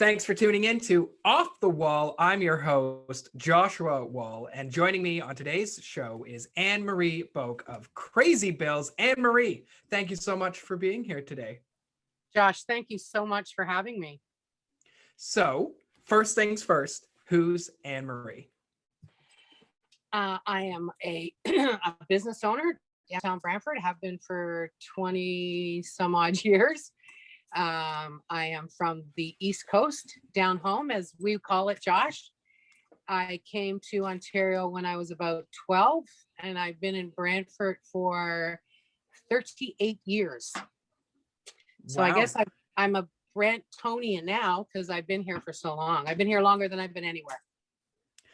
Thanks for tuning in to Off the Wall. I'm your host, Joshua Wall, and joining me on today's show is Anne-Marie Boake of Crazy Bills. Anne-Marie, thank you so much for being here today. Josh, thank you so much for having me. So, first things first, who's Anne-Marie? I am a business owner downtown Brantford, have been for 20 some odd years. I am from the East Coast, down home, as we call it, Josh. I came to Ontario when I was about 12, and I've been in Brantford for 38 years. So wow. I guess I'm a Brantonian now because I've been here for so long. I've been here longer than I've been anywhere.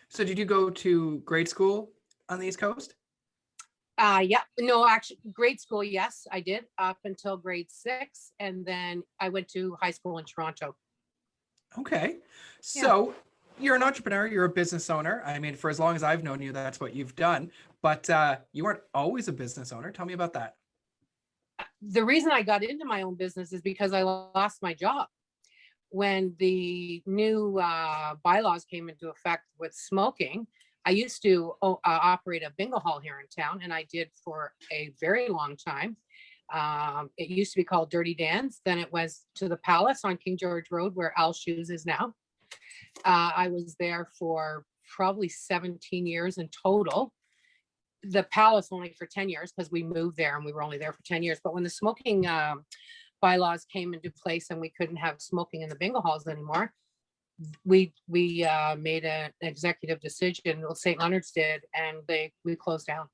So did you go to grade school on the East Coast? Yeah, no, actually, grade school, yes, I did up until grade 6. And then I went to high school in Toronto. Okay. So you're an entrepreneur, you're a business owner. I mean, for as long as I've known you, that's what you've done. But you weren't always a business owner. Tell me about that. The reason I got into my own business is because I lost my job. When the new bylaws came into effect with smoking, I used to operate a bingo hall here in town, and I did for a very long time. It used to be called Dirty Dan's. Then it was to the Palace on King George Road, where Al Shoes is now. I was there for probably 17 years in total. The Palace only for 10 years because we moved there and we were only there for 10 years. But when the smoking bylaws came into place and we couldn't have smoking in the bingo halls anymore, we made an executive decision. Well, St. Leonard's did, and we closed down.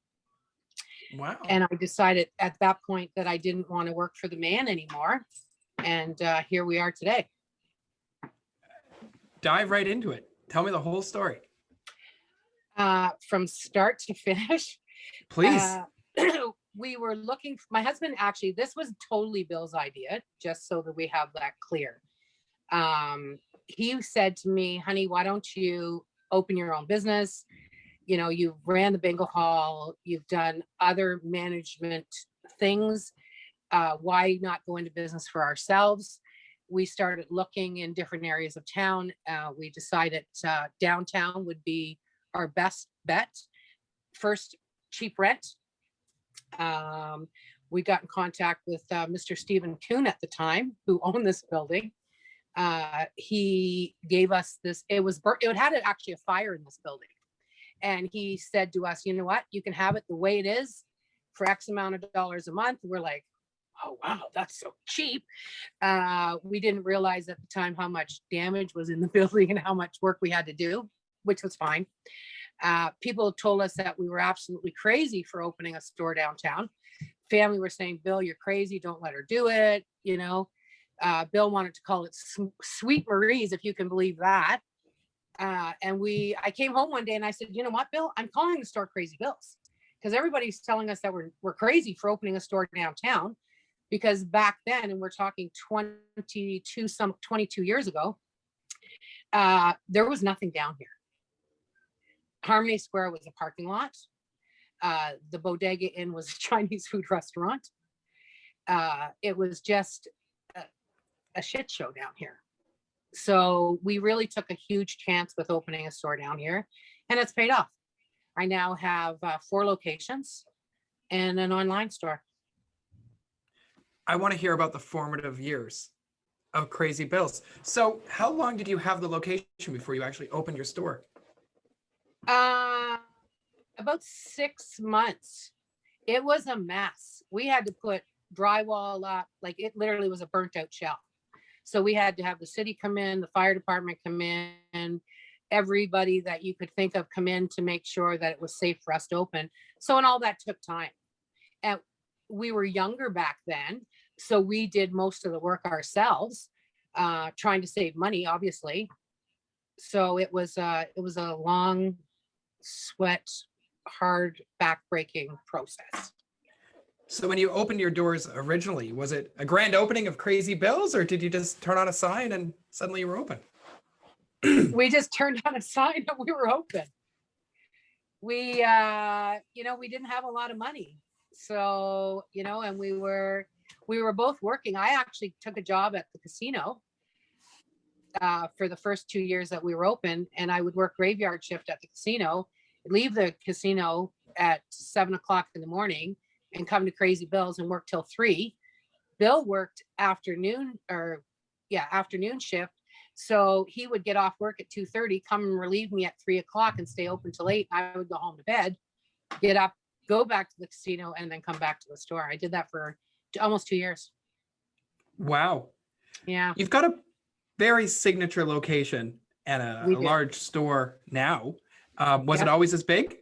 Wow. And I decided at that point that I didn't want to work for the man anymore. And here we are today. Dive right into it. Tell me the whole story. From start to finish. Please. We were looking, my husband, actually, this was totally Bill's idea, just so that we have that clear. He said to me, honey, why don't you open your own business? You know, you've ran the bingo hall, you've done other management things. Why not go into business for ourselves? We started looking in different areas of town. We decided downtown would be our best bet. First, cheap rent. We got in contact with Mr. Stephen Kuhn at the time, who owned this building. He gave us this, it had actually a fire in this building. And he said to us, you know what, you can have it the way it is for X amount of dollars a month. We're like, oh, wow, that's so cheap. We didn't realize at the time how much damage was in the building and how much work we had to do, which was fine. People told us that we were absolutely crazy for opening a store downtown. Family were saying, Bill, you're crazy. Don't let her do it. You know, Bill wanted to call it Sweet Marie's, if you can believe that. And I came home one day and I said, you know what, Bill, I'm calling the store Crazy Bill's, because everybody's telling us that we're crazy for opening a store downtown. Because back then, and we're talking 22 years ago, there was nothing down here. Harmony Square was a parking lot. The Bodega Inn was a Chinese food restaurant. It was just a shit show down here. So we really took a huge chance with opening a store down here, and it's paid off. I now have 4 locations and an online store. I want to hear about the formative years of Crazy Bills. So how long did you have the location before you actually opened your store? About 6 months. It was a mess. We had to put drywall up, like it literally was a burnt out shell. So we had to have the city come in, the fire department come in, everybody that you could think of come in to make sure that it was safe for us to open. So, and all that took time. And we were younger back then, so we did most of the work ourselves, trying to save money, obviously. So it was a long, sweat, hard, back-breaking process. So when you opened your doors originally, was it a grand opening of Crazy Bills, or did you just turn on a sign and suddenly you were open? We just turned on a sign and we were open. We didn't have a lot of money. So, and we were both working. I actually took a job at the casino for the first 2 years that we were open, and I would work graveyard shift at the casino, leave the casino at 7 o'clock in the morning and come to Crazy Bill's and work till 3. Bill worked afternoon shift. So he would get off work at 2:30, come and relieve me at 3 o'clock and stay open till 8. I would go home to bed, get up, go back to the casino, and then come back to the store. I did that for almost 2 years. Wow. Yeah. You've got a very signature location and a large store now. Was it always as big?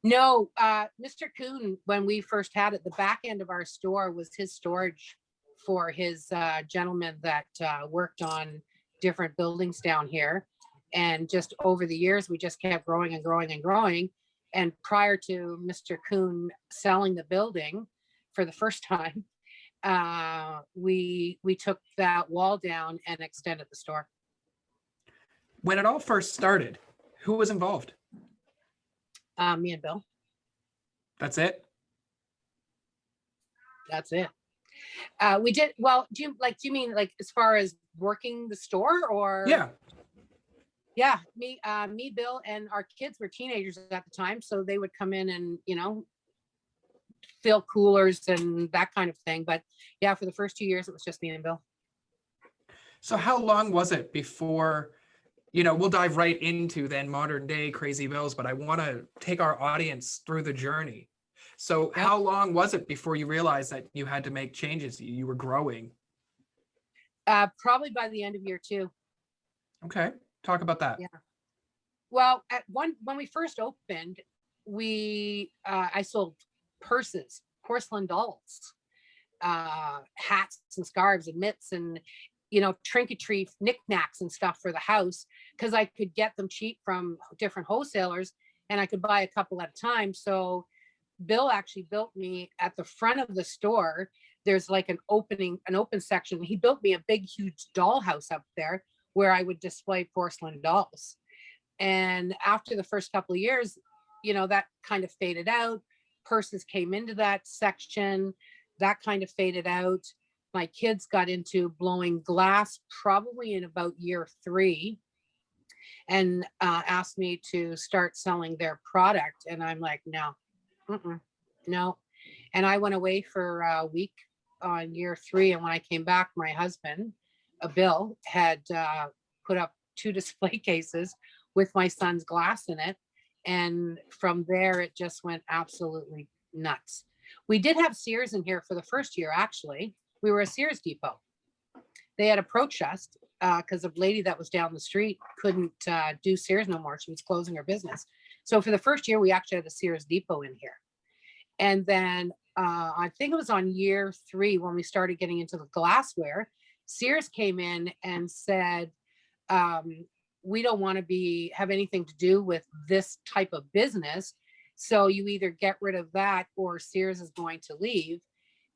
No, Mr. Kuhn, when we first had it, the back end of our store was his storage for his gentleman that worked on different buildings down here. And just over the years, we just kept growing and growing and growing. And prior to Mr. Kuhn selling the building for the first time, we took that wall down and extended the store. When it all first started, who was involved? Me and Bill. That's it? That's it. We did well. Do you mean like as far as working the store, or? Yeah, me, Bill, and our kids were teenagers at the time, so they would come in and fill coolers and that kind of thing. But yeah, for the first 2 years, it was just me and Bill. So how long was it before, we'll dive right into then modern day Crazy Bill's, but I want to take our audience through the journey. So how long was it before you realized that you had to make changes? You were growing? Probably by the end of year 2. Okay. Talk about that. Yeah. Well, when we first opened, I sold purses, porcelain dolls, hats and scarves and mitts and trinketry knickknacks and stuff for the house, because I could get them cheap from different wholesalers and I could buy a couple at a time. So Bill actually built me at the front of the store. There's like an open section. He built me a big, huge dollhouse up there where I would display porcelain dolls. And after the first couple of years, that kind of faded out. Purses came into that section. That kind of faded out. My kids got into blowing glass probably in about year 3 and asked me to start selling their product. And I'm like, no. And I went away for a week on year 3. And when I came back, my husband, Bill, had put up 2 display cases with my son's glass in it. And from there, it just went absolutely nuts. We did have Sears in here for the first year, actually. We were a Sears depot. They had approached us because a lady that was down the street couldn't do Sears no more. She was closing her business. So for the first year, we actually had a Sears depot in here. And then I think it was on year 3 when we started getting into the glassware, Sears came in and said, we don't want to have anything to do with this type of business. So you either get rid of that or Sears is going to leave.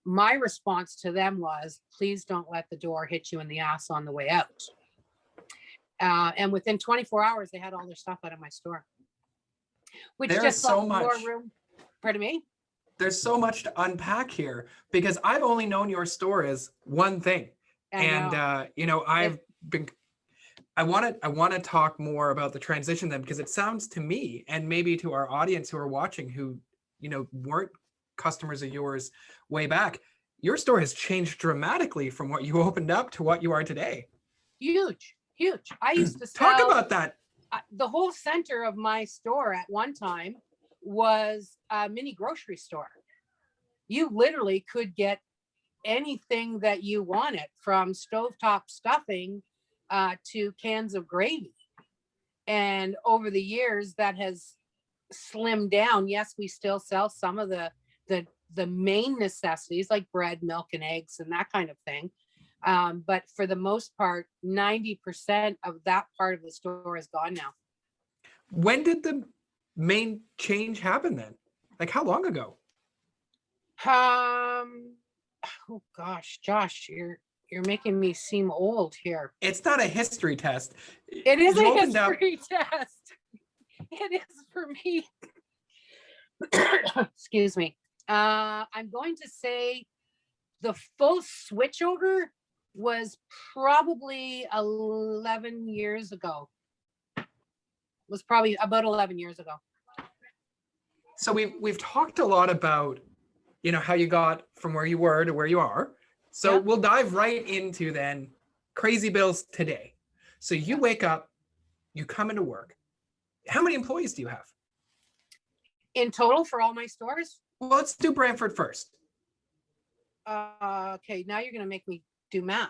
My response to them was, please don't let the door hit you in the ass on the way out. And within 24 hours, they had all their stuff out of my store. Which there just is so left much more room. Pardon me? There's so much to unpack here because I've only known your store as one thing. I want to talk more about the transition then, because it sounds to me and maybe to our audience who are watching who, weren't customers of yours way back, your store has changed dramatically from what you opened up to what you are today. Huge. I used to sell, talk about that. The whole center of my store at one time was a mini grocery store. You literally could get anything that you wanted, from stovetop stuffing to cans of gravy. And over the years, that has slimmed down. Yes, we still sell some of the main necessities like bread, milk, and eggs and that kind of thing. But for the most part, 90% of that part of the store is gone now. When did the main change happen then? Like how long ago? Oh gosh, Josh, you're making me seem old here. It's not a history test. It is a history test. It is for me. Excuse me. I'm going to say the full switchover was probably 11 years ago. Was probably about 11 years ago. So we've talked a lot about, how you got from where you were to where you are. So Yeah. we'll dive right into then Crazy Bills today. So you wake up, you come into work. How many employees do you have? In total for all my stores? Well, let's do Brantford first. Okay, now you're gonna make me do math.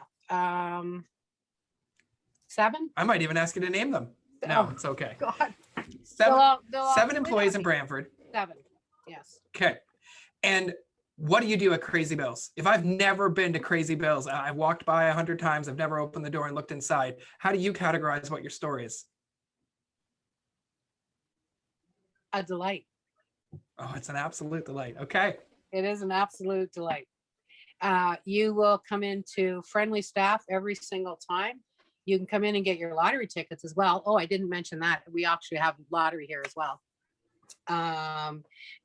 7? I might even ask you to name them. No, it's okay. God. 7 They'll all quit employees on in me. Brantford. 7. Yes. Okay. And what do you do at Crazy Bills? If I've never been to Crazy Bills, I've walked by 100 times, I've never opened the door and looked inside. How do you categorize what your store is? A delight. Oh, it's an absolute delight. Okay. It is an absolute delight. You will come into friendly staff every single time. You can come in and get your lottery tickets as well. Oh, I didn't mention that. We actually have lottery here as well.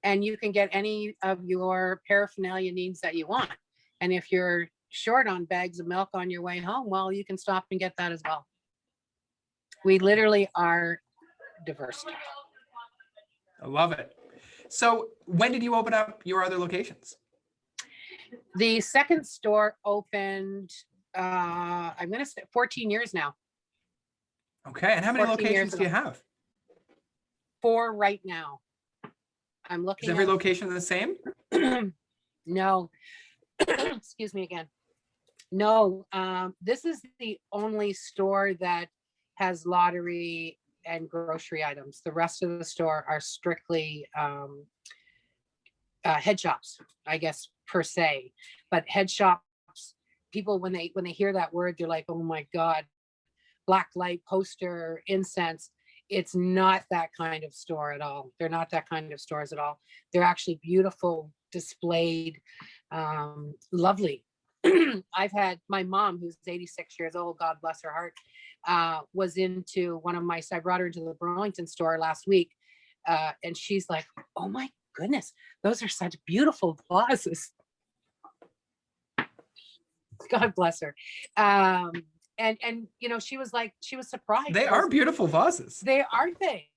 And you can get any of your paraphernalia needs that you want. And if you're short on bags of milk on your way home, well, you can stop and get that as well. We literally are diverse. I love it. So when did you open up your other locations? The second store opened, I'm going to say 14 years now. Okay. And how many 14 years locations do you ago. have? 4 right now. I'm looking Is every at location the same? no. Excuse me again. No, this is the only store that has lottery and grocery items. The rest of the store are strictly head shops, I guess, per se. But head shops, people when they hear that word, they're like, oh my God, black light, poster, incense. It's not that kind of store at all. They're not that kind of stores at all. They're actually beautiful, displayed, lovely. I've had my mom, who's 86 years old, God bless her heart, was into one of my, I brought her into the Burlington store last week. And she's like, oh my goodness, those are such beautiful vases. God bless her. And she was like, she was surprised. They are beautiful vases. They aren't they?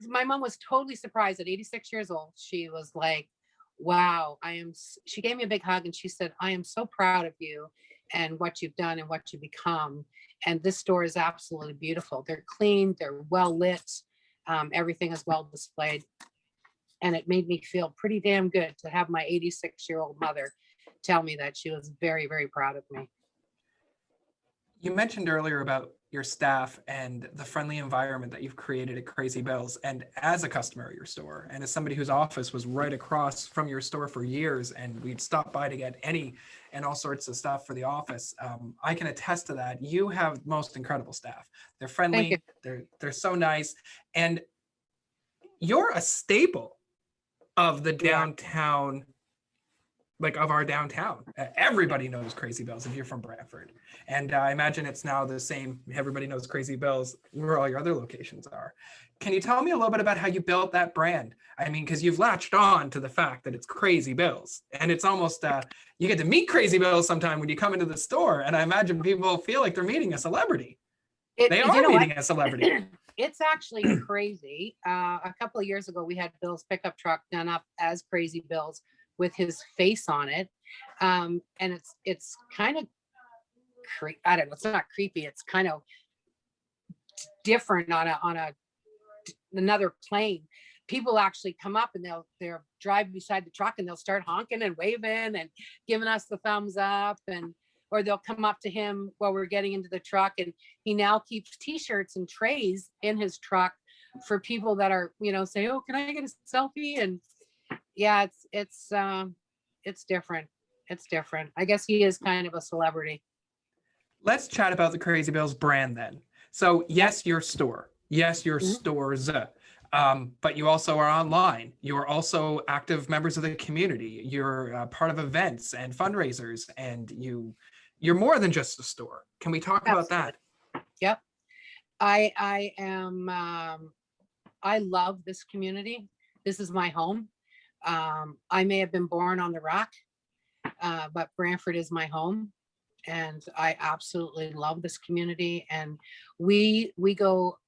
My mom was totally surprised at 86 years old. She was like, wow, she gave me a big hug and she said, I am so proud of you and what you've done and what you become. And this store is absolutely beautiful. They're clean, they're well lit. Everything is well displayed. And it made me feel pretty damn good to have my 86-year-old mother tell me that she was very, very proud of me. You mentioned earlier about your staff and the friendly environment that you've created at Crazy Bills. And as a customer at your store, and as somebody whose office was right across from your store for years, and we'd stop by to get any and all sorts of stuff for the office, I can attest to that. You have most incredible staff. They're friendly, they're so nice, and you're a staple of the downtown, like of our downtown. Everybody knows Crazy Bills if you're from Brantford. And I imagine it's now the same. Everybody knows Crazy Bills where all your other locations are. Can you tell me a little bit about how you built that brand? I mean, because you've latched on to the fact that it's Crazy Bills. And it's almost, you get to meet Crazy Bills sometime when you come into the store. And I imagine people feel like they're meeting a celebrity. They are meeting a celebrity. It's actually crazy. A couple of years ago, we had Bill's pickup truck done up as Crazy Bills with his face on it. And it's kind of, I don't know, it's not creepy. It's kind of different on another plane. People actually come up and they'll drive beside the truck and they'll start honking and waving and giving us the thumbs up, or they'll come up to him while we're getting into the truck, and he now keeps t-shirts and trays in his truck for people that are, say, oh, can I get a selfie? And yeah, it's different. It's different. I guess he is kind of a celebrity. Let's chat about the Crazy Bills brand then. So yes, your store. Yes, your stores. But you also are online. You're also active members of the community. You're part of events and fundraisers, and you're more than just a store. Can we talk about that? Yep. I am, I love this community. This is my home. I may have been born on the rock, but Brantford is my home. and I absolutely love this community. And we go,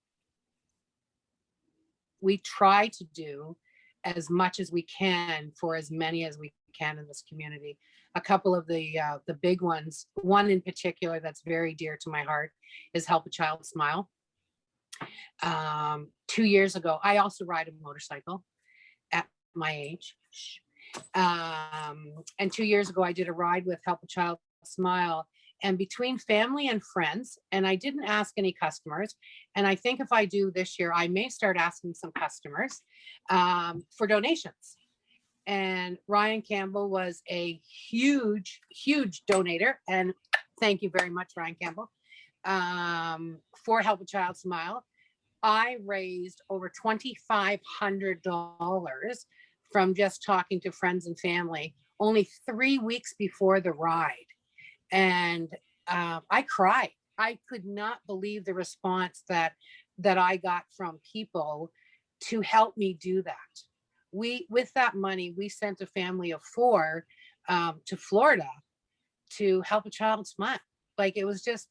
we try to do as much as we can for as many as we can in this community. A couple of the big ones, one in particular that's very dear to my heart, is Help a Child Smile. 2 years ago, I also ride a motorcycle at my age. And 2 years ago, I did a ride with Help a Child Smile, and between family and friends, and I didn't ask any customers. And I think if I do this year, I may start asking some customers for donations. And Ryan Campbell was a huge, huge donator. And thank you very much, Ryan Campbell, for Help a Child Smile. I raised over $2,500 from just talking to friends and family only 3 weeks before the ride. And I cried. I could not believe the response that I got from people to help me do that. With that money, we sent a family of 4 to Florida to Help a Child Smile. Like, it's just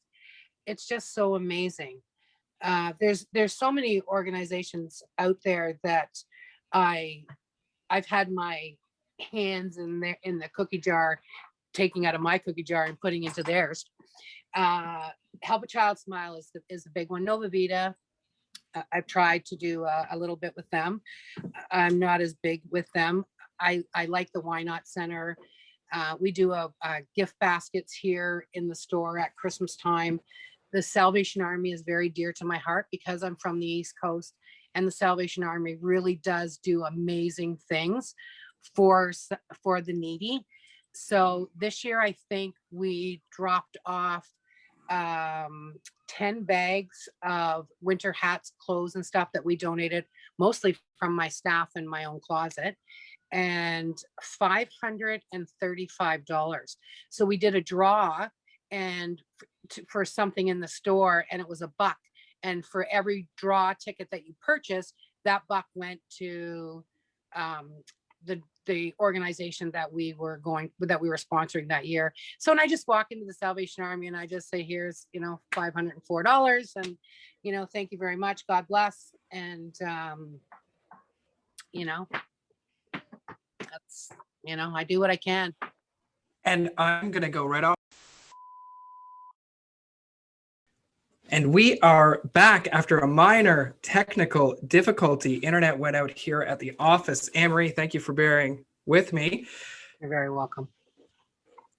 so amazing. There's so many organizations out there that I've had my hands in the cookie jar, taking out of my cookie jar and putting into theirs. Help a Child Smile is a big one. Nova Vita, I've tried to do a little bit with them. I'm not as big with them. I like the Why Not Center. We do a gift baskets here in the store at Christmas time. The Salvation Army is very dear to my heart because I'm from the East Coast, and the Salvation Army really does do amazing things for the needy. So this year, I think we dropped off 10 bags of winter hats, clothes, and stuff that we donated, mostly from my staff and my own closet, and $535. So we did a draw and for something in the store, and it was $1. And for every draw ticket that you purchased, that $1 went to the organization that we were sponsoring that year. So, and I just walk into the Salvation Army and I just say, here's, $504, and, thank you very much. God bless. And, that's, I do what I can. And I'm going to go right off. And we are back after a minor technical difficulty. Internet went out here at the office. Anne-Marie, thank you for bearing with me. You're very welcome.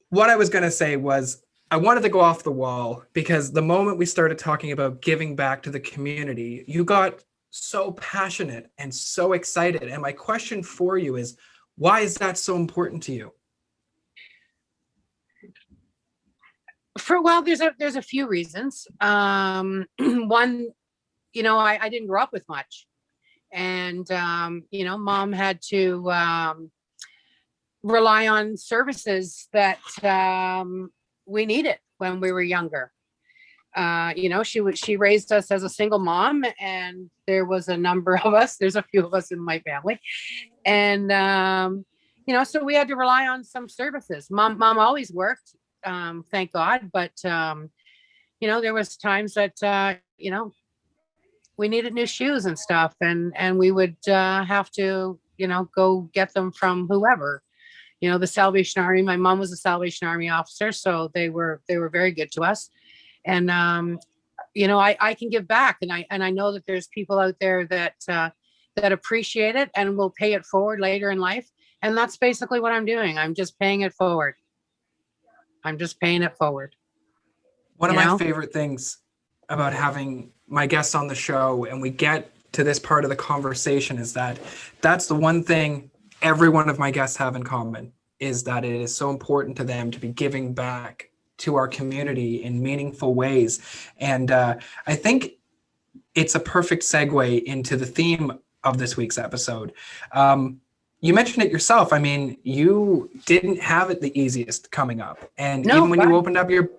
What I was going to say was I wanted to go off the wall because the moment we started talking about giving back to the community, you got so passionate and so excited. And my question for you is, why is that so important to you? Well, there's a few reasons. One, I didn't grow up with much, and mom had to rely on services that we needed when we were younger. She raised us as a single mom, and there was a number of us. There's a few of us in my family, and so we had to rely on some services. Mom always worked. Thank God. But, there was times that, we needed new shoes and stuff, and we would have to, go get them from whoever, the Salvation Army. My mom was a Salvation Army officer, so they were very good to us. And, I can give back, and I know that there's people out there that appreciate it and will pay it forward later in life. And that's basically what I'm doing. I'm just paying it forward. One of my favorite things about having my guests on the show, and we get to this part of the conversation, is that that's the one thing every one of my guests have in common, is that it is so important to them to be giving back to our community in meaningful ways. And I think it's a perfect segue into the theme of this week's episode. You mentioned it yourself. I mean, you didn't have it the easiest coming up, and even when you opened up your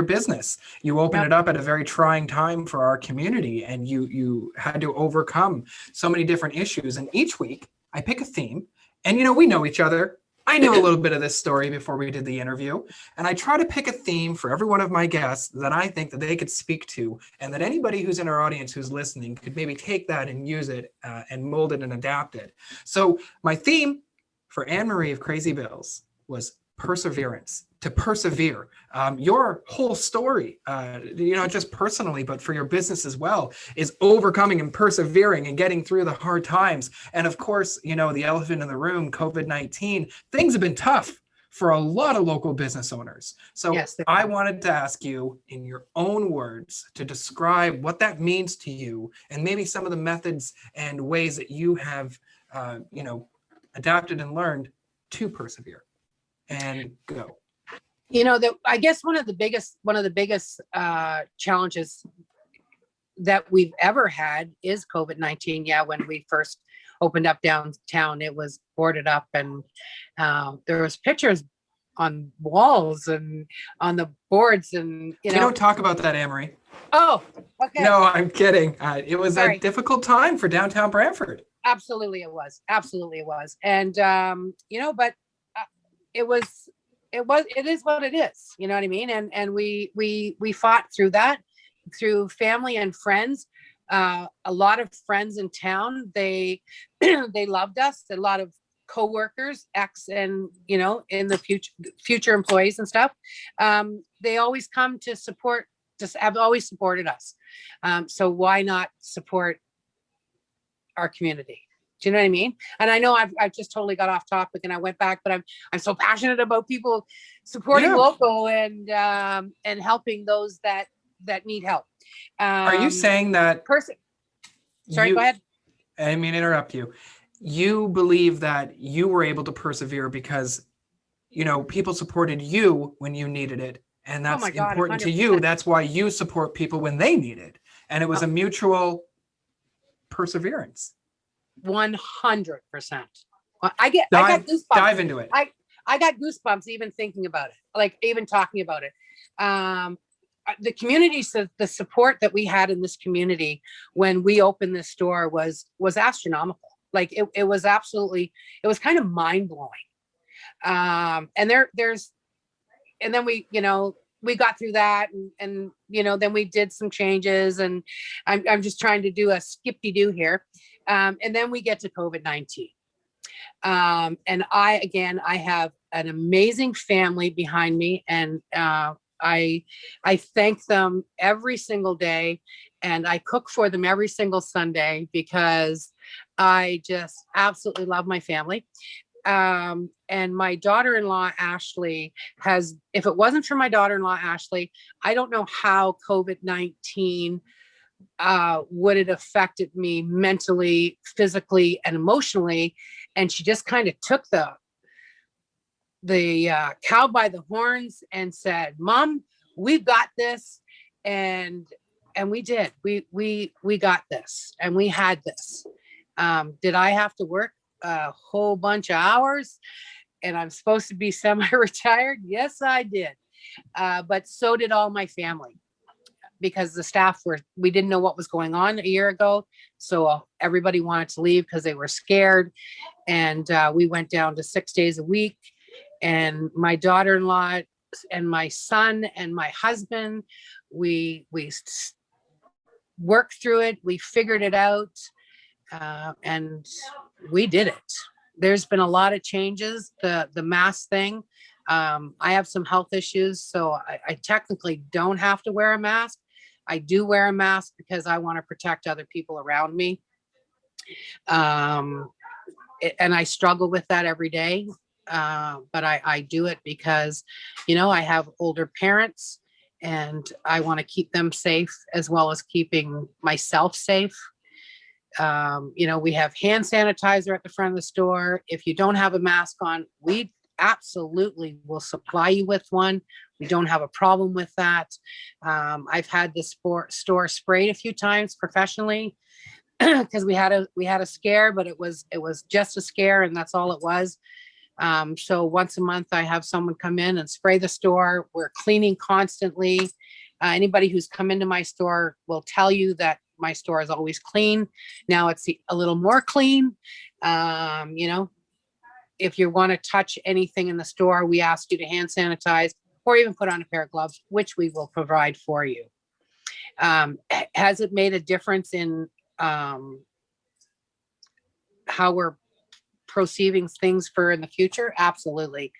business, you opened it up at a very trying time for our community, and you had to overcome so many different issues. And each week, I pick a theme, and we know each other. I knew a little bit of this story before we did the interview, and I try to pick a theme for every one of my guests that I think that they could speak to, and that anybody who's in our audience who's listening could maybe take that and use it and mold it and adapt it. So my theme for Anne Marie of Crazy Bills was perseverance, to persevere. Your whole story, just personally, but for your business as well, is overcoming and persevering and getting through the hard times. And of course, the elephant in the room, COVID-19, things have been tough for a lot of local business owners. So Yes, I wanted to ask you, in your own words, to describe what that means to you and maybe some of the methods and ways that you have, adapted and learned to persevere. And go. I guess one of the biggest challenges that we've ever had is COVID-19. Yeah, when we first opened up downtown, it was boarded up, and there was pictures on walls and on the boards, and We don't talk about that, Amory. Oh, okay. No, I'm kidding. It was Sorry. a difficult time for downtown Brantford. Absolutely, it was. And but it is what it is. You know what I mean? And we fought through that, through family and friends. A lot of friends in town, they they loved us. A lot of co-workers, ex and in the future employees and stuff. They always come to support, just have always supported us. So why not support our community? Do you know what I mean? And I know I've just totally got off topic and I went back, but I'm so passionate about people supporting local and helping those that need help. Are you saying that Sorry, go ahead. I didn't mean to interrupt you. You believe that you were able to persevere because people supported you when you needed it, and that's important 100%. to you. That's why you support people when they need it, and it was a mutual perseverance. 100%. I got goosebumps. Dive into it. I got goosebumps even thinking about it, like even talking about it. The community, the support that we had in this community when we opened this store was astronomical. Like it was absolutely, it was kind of mind blowing. And then we got through that and then we did some changes, and I'm just trying to do a skip-de-doo here. And then we get to COVID-19. And I have an amazing family behind me, and I thank them every single day, and I cook for them every single Sunday because I just absolutely love my family. And my daughter-in-law, Ashley, if it wasn't for my daughter-in-law, Ashley, I don't know how COVID-19 would have affected me mentally, physically, and emotionally. And she just kind of took the cow by the horns and said, "Mom, we've got this." And we did. We got this, and we had this. Did I have to work a whole bunch of hours? And I'm supposed to be semi-retired? Yes, I did. But so did all my family, because the staff we didn't know what was going on a year ago. So everybody wanted to leave because they were scared. And we went down to 6 days a week. And my daughter-in-law and my son and my husband, we worked through it. We figured it out. And we did it. There's been a lot of changes. The mask thing. I have some health issues, so I technically don't have to wear a mask. I do wear a mask because I want to protect other people around me. And I struggle with that every day. But I do it because, I have older parents and I want to keep them safe as well as keeping myself safe. We have hand sanitizer at the front of the store. If you don't have a mask on, we absolutely will supply you with one. We don't have a problem with that. I've had the store sprayed a few times professionally because we had a scare, but it was just a scare, and that's all it was. So once a month I have someone come in and spray the store. We're cleaning constantly. Anybody who's come into my store will tell you that my store is always clean. Now it's a little more clean. if you want to touch anything in the store, we ask you to hand sanitize or even put on a pair of gloves, which we will provide for you. Has it made a difference in how we're perceiving things for in the future? Absolutely.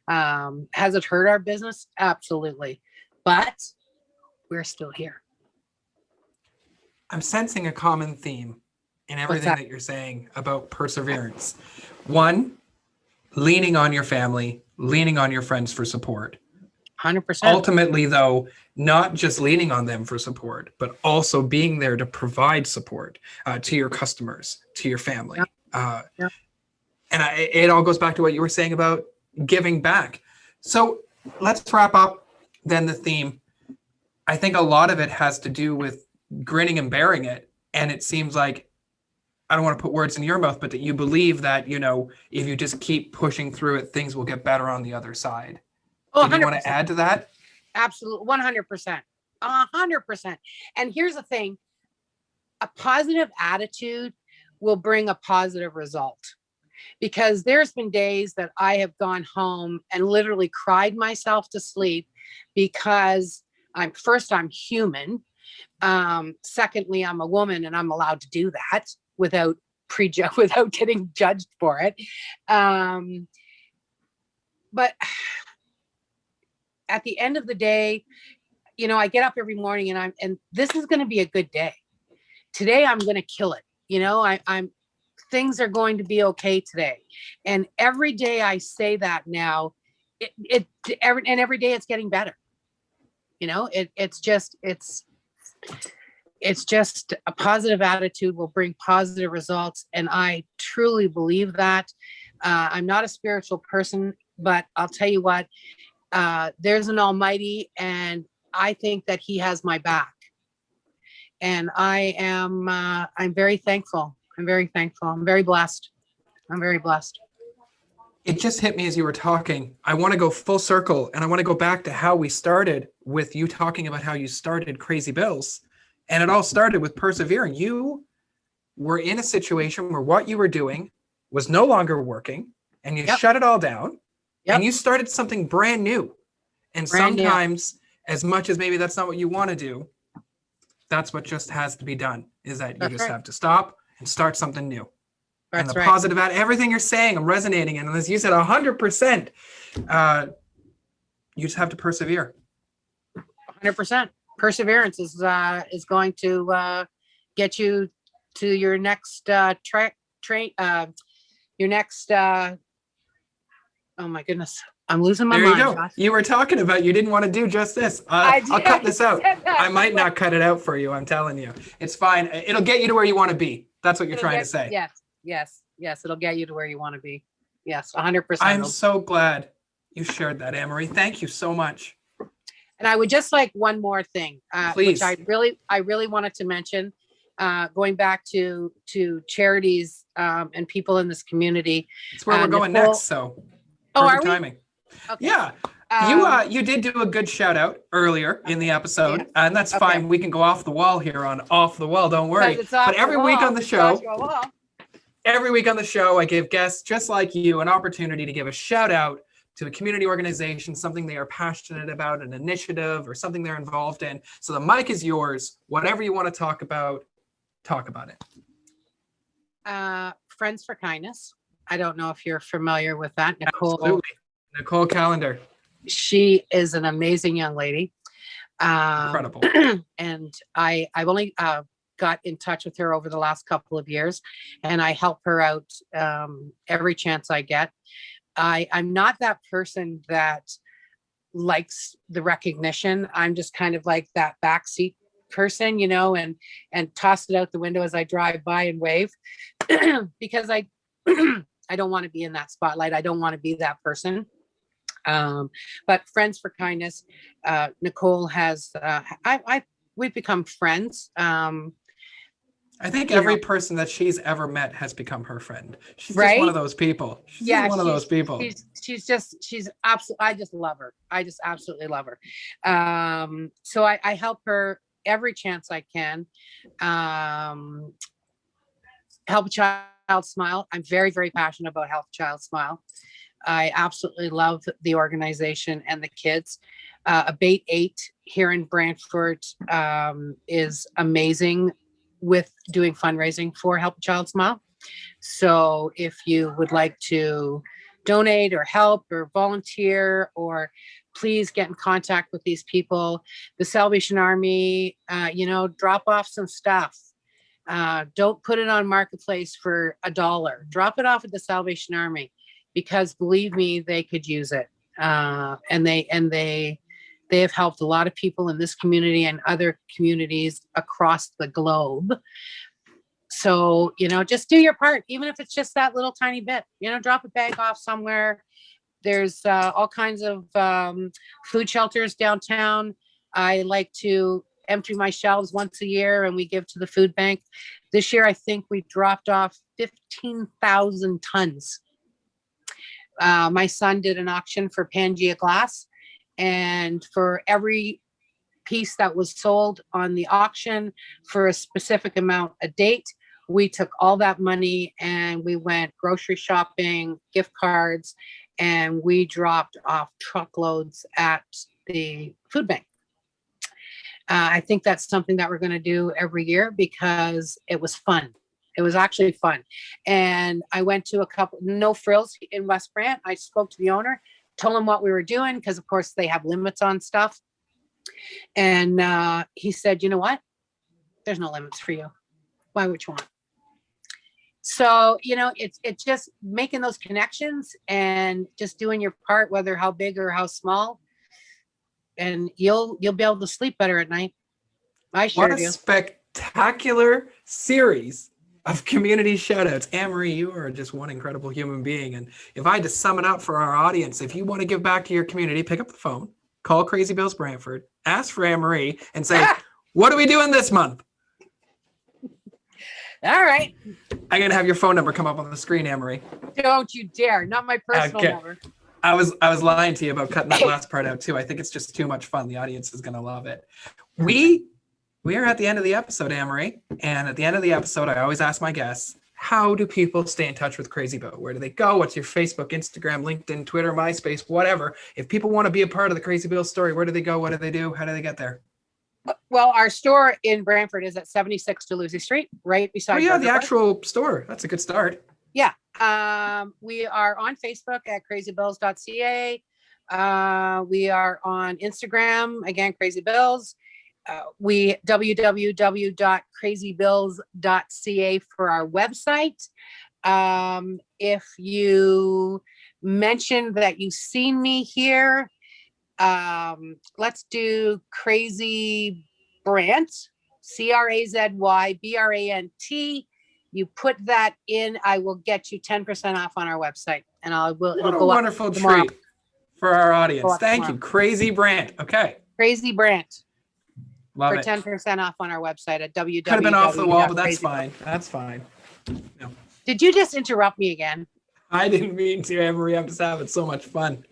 Has it hurt our business? Absolutely. But we're still here. I'm sensing a common theme in everything that you're saying about perseverance. One, leaning on your family, leaning on your friends for support. 100%. Ultimately, though, not just leaning on them for support, but also being there to provide support to your customers, to your family. Yep. And it all goes back to what you were saying about giving back. So let's wrap up then the theme. I think a lot of it has to do with grinning and bearing it. And it seems like, I don't want to put words in your mouth, but that you believe that, you know, if you just keep pushing through it, things will get better on the other side. Oh, Did you want to add to that? Absolutely. 100%. 100%. And here's the thing. A positive attitude will bring a positive result. Because there's been days that I have gone home and literally cried myself to sleep because I'm human. Secondly, I'm a woman and I'm allowed to do that without getting judged for it. But at the end of the day, you know, I get up every morning and this is going to be a good day. Today, I'm going to kill it. You know, things are going to be okay today. And every day I say that now, every day it's getting better. You know, it's just a positive attitude will bring positive results. And I truly believe that. I'm not a spiritual person, but I'll tell you what, there's an Almighty, and I think that He has my back. And I'm very thankful. I'm very thankful. I'm very blessed. I'm very blessed. It just hit me as you were talking. I want to go full circle, and I want to go back to how we started with you talking about how you started Crazy Bills. And it all started with persevering. You were in a situation where what you were doing was no longer working, and you shut it all down, and you started something brand new. And sometimes, as much as maybe that's not what you want to do, that's what just has to be done, is that you just have to stop and start something new. And the positive about everything you're saying, I'm resonating. And as you said, 100%, you just have to persevere. 100%. Perseverance is going to get you to your next your next. Oh my goodness, I'm losing my mind. There you go. You were talking about you didn't want to do just this. I'll cut this out. I might not cut it out for you. I'm telling you, it's fine. It'll get you to where you want to be. That's what you're trying to say. Yes. It'll get you to where you want to be. Yes, 100%. I'm so glad you shared that, Anne-Marie. Thank you so much. And I would just like one more thing, Please. which I really wanted to mention, going back to charities and people in this community. That's where we're going next. So perfect timing. Okay. Yeah. You did do a good shout out earlier in the episode, and that's fine. We can go off the wall here on Off the Wall. Don't worry. But every week on the show, I give guests just like you an opportunity to give a shout out to a community organization, something they are passionate about, an initiative or something they're involved in. So the mic is yours. Whatever you want to talk about it. Friends for Kindness. I don't know if you're familiar with that. Nicole. Absolutely. Nicole Callender. She is an amazing young lady. Incredible. And I've only got in touch with her over the last couple of years, and I help her out every chance I get. I'm not that person that likes the recognition. I'm just kind of like that backseat person, you know, and toss it out the window as I drive by and wave because I don't want to be in that spotlight. I don't want to be that person. But Friends for Kindness, Nicole has, we've become friends. I think every person that she's ever met has become her friend. She's just one of those people. She's absolutely, I just love her. I just absolutely love her. So I help her every chance I can. Help a child Smile. I'm very, very passionate about Healthy Child Smile. I absolutely love the organization and the kids. Abate 8 here in Brantford is amazing with doing fundraising for Help a Child Smile. So if you would like to donate or help or volunteer, or please get in contact with these people. The Salvation Army, drop off some stuff. Don't put it on Marketplace for $1. Drop it off at the Salvation Army, because believe me, they could use it. And they have helped a lot of people in this community and other communities across the globe. So, just do your part, even if it's just that little tiny bit. Drop a bag off somewhere. There's all kinds of food shelters downtown. I like to empty my shelves once a year, and we give to the food bank. This year, I think we dropped off 15,000 tons. My son did an auction for Pangea glass, and for every piece that was sold on the auction for a specific amount a date, we took all that money and we went grocery shopping, gift cards, and we dropped off truckloads at the food bank. I think that's something that we're going to do every year because it was fun. It was actually fun. And I went to a couple, No Frills in West Brant. I spoke to the owner, told him what we were doing, because of course they have limits on stuff. And he said, you know what? There's no limits for you. Buy what you want. So, it's just making those connections and just doing your part, whether how big or how small, and you'll be able to sleep better at night. I sure do. What a spectacular series of community shoutouts. Anne-Marie, you are just one incredible human being. And if I had to sum it up for our audience, if you want to give back to your community, pick up the phone, call Crazy Bills Brantford, ask for Anne-Marie, and say, what are we doing this month? All right. I'm going to have your phone number come up on the screen, Anne-Marie. Don't you dare. Not my personal number. I was lying to you about cutting that last part out too. I think it's just too much fun. The audience is going to love it. We are at the end of the episode, Anne-Marie. And at the end of the episode, I always ask my guests, how do people stay in touch with Crazy Bill? Where do they go? What's your Facebook, Instagram, LinkedIn, Twitter, MySpace, whatever? If people want to be a part of the Crazy Bill story, where do they go? What do they do? How do they get there? Well, our store in Brantford is at 76 Deluzzi Street, right beside. Oh yeah, the actual store. That's a good start. Yeah. We are on Facebook at crazybills.ca. We are on Instagram, again, Crazy Bills. We www.crazybills.ca for our website. If you mentioned that you've seen me here, let's do Crazy Brant, CrazyBrant. You put that in, I will get you 10% off on our website, and it'll What a go wonderful up tomorrow. treat for our audience. Thank tomorrow. you, Crazy Brant. Okay, Crazy Brant love for it. 10% off on our website at www. Could have been off the wall, but that's fine. That's fine. No. Did you just interrupt me again? I didn't mean to, Anne-Marie. I'm just having so much fun.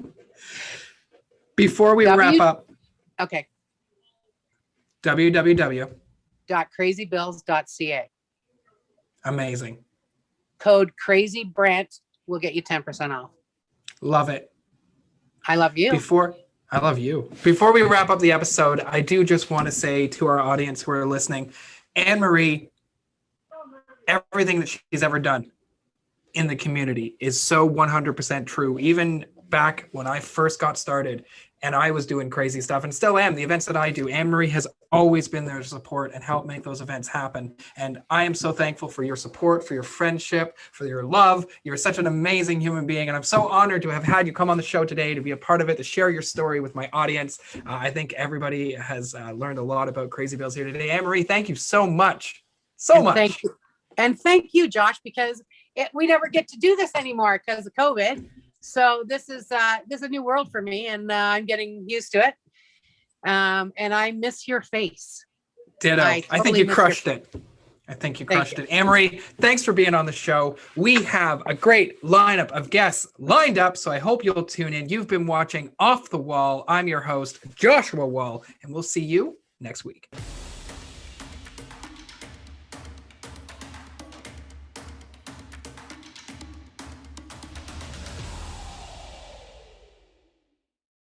Before we wrap up, Okay. www.crazybills.ca. Amazing. Code Crazy Brant will get you 10% off. Love it. I love you. I love you. Before we wrap up the episode, I do just want to say to our audience who are listening, Anne-Marie, everything that she's ever done in the community is so 100% true. Even back when I first got started and I was doing crazy stuff and still am, the events that I do, Anne-Marie has always been there to support and help make those events happen. And I am so thankful for your support, for your friendship, for your love. You're such an amazing human being. And I'm so honored to have had you come on the show today, to be a part of it, to share your story with my audience. I think everybody has learned a lot about Crazy Bills here today. Anne-Marie, thank you so much. Thank you. And thank you, Josh, because we never get to do this anymore because of COVID. So this is a new world for me, and I'm getting used to it. And I miss your face. Ditto. I think you crushed it. I think you crushed it. Anne-Marie, thanks for being on the show. We have a great lineup of guests lined up, so I hope you'll tune in. You've been watching Off the Wall. I'm your host, Joshua Wall, and we'll see you next week.